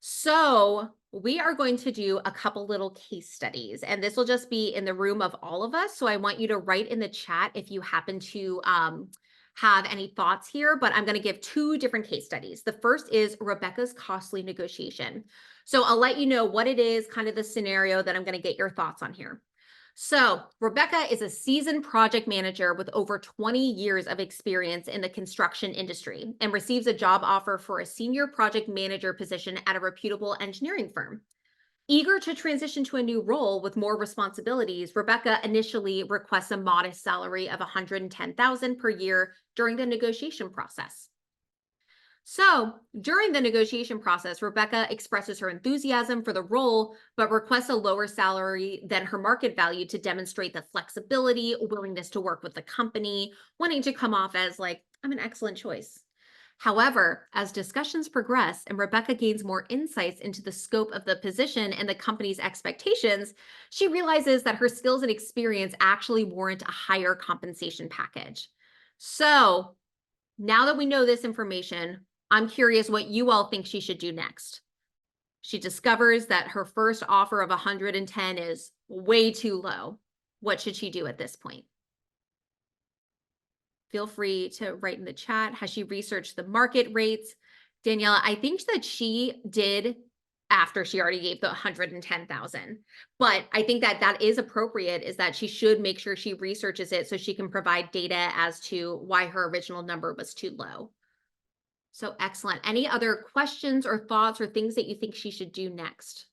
So we are going to do a couple little case studies, and this will just be in the room of all of us. So I want you to write in the chat if you happen to have any thoughts here, but I'm going to give two different case studies. The first is Rebecca's costly negotiation. So I'll let you know what it is, kind of the scenario that I'm going to get your thoughts on here. So Rebecca is a seasoned project manager with over 20 years of experience in the construction industry and receives a job offer for a senior project manager position at a reputable engineering firm. Eager to transition to a new role with more responsibilities, Rebecca initially requests a modest salary of $110,000 per year during the negotiation process. So during the negotiation process, Rebecca expresses her enthusiasm for the role, but requests a lower salary than her market value to demonstrate the flexibility, willingness to work with the company, wanting to come off as like, I'm an excellent choice. However, as discussions progress and Rebecca gains more insights into the scope of the position and the company's expectations, she realizes that her skills and experience actually warrant a higher compensation package. So now that we know this information, I'm curious what you all think she should do next. She discovers that her first offer of 110 is way too low. What should she do at this point? Feel free to write in the chat. Has she researched the market rates? Daniela, I think that she did after she already gave the 110,000. But I think that that is appropriate, is that she should make sure she researches it so she can provide data as to why her original number was too low. So excellent. Any other questions or thoughts or things that you think she should do next?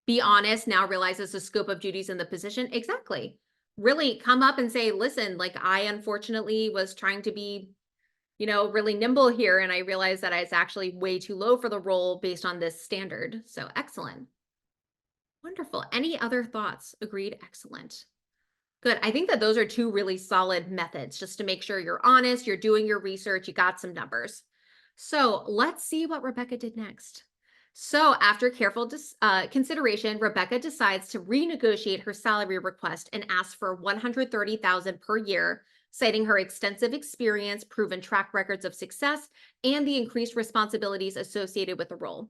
Be honest, now realizes the scope of duties in the position. Exactly. Really come up and say, listen, like I unfortunately was trying to be, really nimble here. And I realized that it's actually way too low for the role based on this standard. So excellent. Wonderful. Any other thoughts? Agreed. Excellent. Good. I think that those are two really solid methods just to make sure you're honest, you're doing your research, you got some numbers. So let's see what Rebecca did next. So after careful consideration, Rebecca decides to renegotiate her salary request and asks for $130,000 per year, citing her extensive experience, proven track records of success, and the increased responsibilities associated with the role.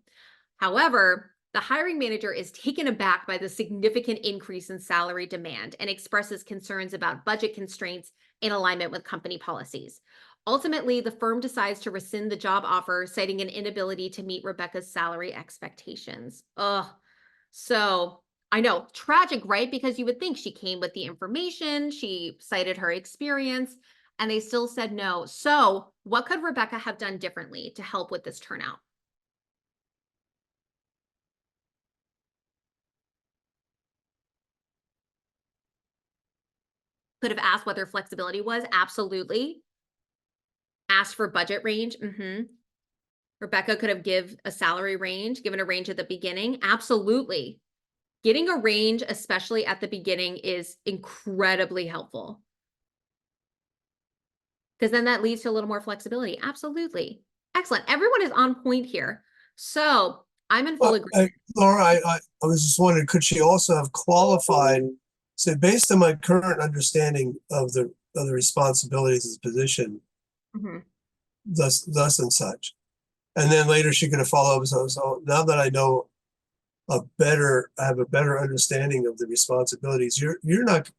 However, the hiring manager is taken aback by the significant increase in salary demand and expresses concerns about budget constraints in alignment with company policies. Ultimately, the firm decides to rescind the job offer, citing an inability to meet Rebecca's salary expectations. Ugh. So I know, tragic, right? Because you would think she came with the information, she cited her experience, and they still said no. So what could Rebecca have done differently to help with this turnout? Could have asked what their flexibility was. Absolutely. Asked for budget range. Rebecca could have given a salary range, given a range at the beginning. Absolutely. Getting a range, especially at the beginning, is incredibly helpful. Because then that leads to a little more flexibility. Absolutely. Excellent. Everyone is on point here. So I'm in full agreement. Laura, I was just wondering, could she also have qualified, say, based on my current understanding of the responsibilities of the position, thus and such, and then later she could have followed up. So now that I know I have a better understanding of the responsibilities, you're not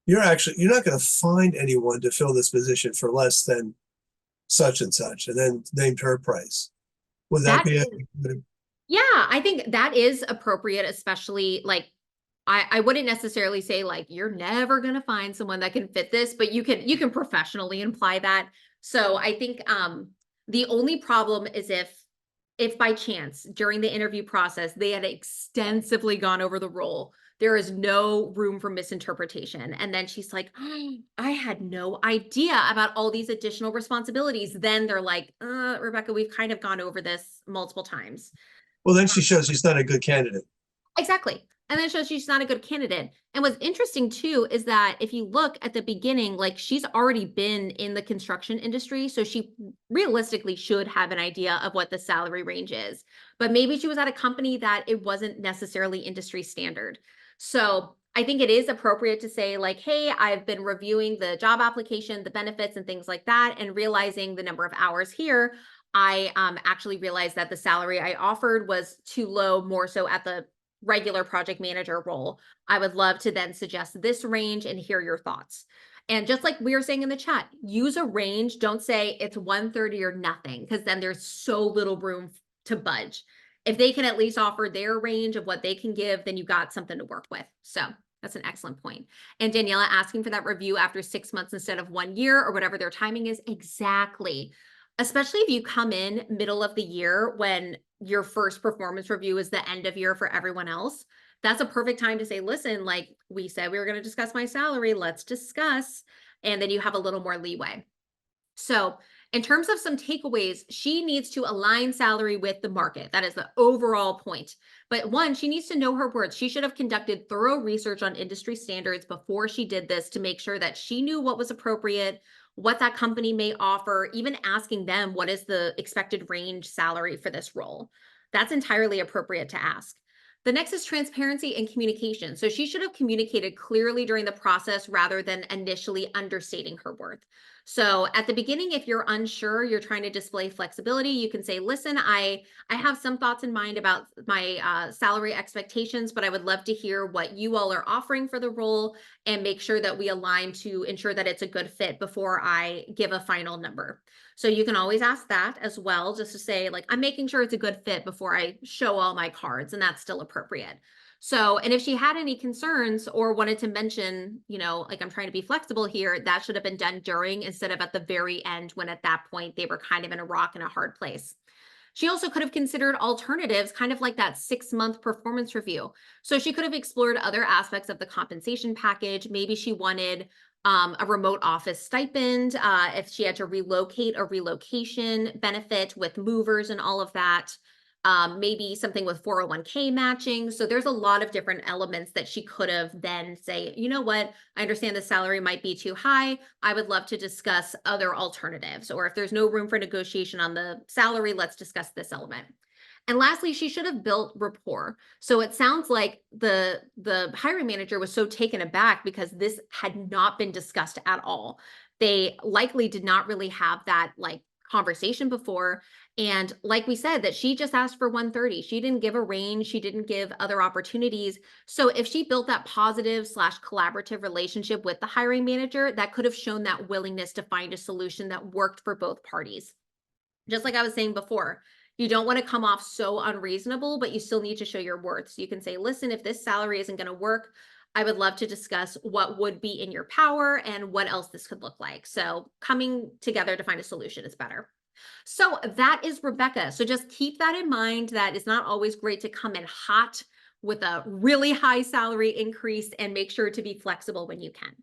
going to find anyone to fill this position for less than such and such, and then named her price. Would that be Yeah, I think that is appropriate, especially like I wouldn't necessarily say like you're never going to find someone that can fit this, but you can professionally imply that. So I think the only problem is if by chance during the interview process they had extensively gone over the role, there is no room for misinterpretation. And then she's like, oh, I had no idea about all these additional responsibilities. Then they're like, Rebecca, we've kind of gone over this multiple times. Well, then she shows she's not a good candidate. Exactly. And then it shows she's not a good candidate. And what's interesting too is that if you look at the beginning, like she's already been in the construction industry, so she realistically should have an idea of what the salary range is. But maybe she was at a company that it wasn't necessarily industry standard. So I think it is appropriate to say like, hey, I've been reviewing the job application, the benefits and things like that, and realizing the number of hours here. I actually realized that the salary I offered was too low, more so at the regular project manager role. I would love to then suggest this range and hear your thoughts. And just like we were saying in the chat, use a range. Don't say it's 130 or nothing, because then there's so little room to budge. If they can at least offer their range of what they can give, then you got something to work with. So that's an excellent point. And Daniela asking for that review after 6 months instead of 1 year or whatever their timing is. Exactly. Especially if you come in middle of the year when your first performance review is the end of year for everyone else. That's a perfect time to say, listen, like we said, we were going to discuss my salary. Let's discuss. And then you have a little more leeway. So, in terms of some takeaways, she needs to align salary with the market. That is the overall point. But one, she needs to know her words. She should have conducted thorough research on industry standards before she did this to make sure that she knew what was appropriate, what that company may offer, even asking them what is the expected range salary for this role. That's entirely appropriate to ask. The next is transparency and communication. So she should have communicated clearly during the process rather than initially understating her worth. So at the beginning, if you're unsure, you're trying to display flexibility, you can say, listen, I have some thoughts in mind about my salary expectations, but I would love to hear what you all are offering for the role and make sure that we align to ensure that it's a good fit before I give a final number. So you can always ask that as well, just to say, like, I'm making sure it's a good fit before I show all my cards, and that's still appropriate. So, and if she had any concerns or wanted to mention, like, I'm trying to be flexible here, that should have been done during instead of at the very end, when at that point they were kind of in a rock and a hard place. She also could have considered alternatives, kind of like that 6-month performance review. So she could have explored other aspects of the compensation package. Maybe she wanted a remote office stipend, if she had to relocate, a relocation benefit with movers and all of that. Maybe something with 401k matching. So there's a lot of different elements that she could have then say, you know what, I understand the salary might be too high. I would love to discuss other alternatives. Or if there's no room for negotiation on the salary, let's discuss this element. And lastly, she should have built rapport. So it sounds like the hiring manager was so taken aback because this had not been discussed at all. They likely did not really have that conversation before. And like we said, that she just asked for 130. She didn't give a range. She didn't give other opportunities. So if she built that positive/collaborative relationship with the hiring manager, that could have shown that willingness to find a solution that worked for both parties. Just like I was saying before, you don't want to come off so unreasonable, but you still need to show your worth. So you can say, listen, if this salary isn't going to work, I would love to discuss what would be in your power and what else this could look like. So coming together to find a solution is better. So that is Rebecca. So just keep that in mind, that it's not always great to come in hot with a really high salary increase, and make sure to be flexible when you can.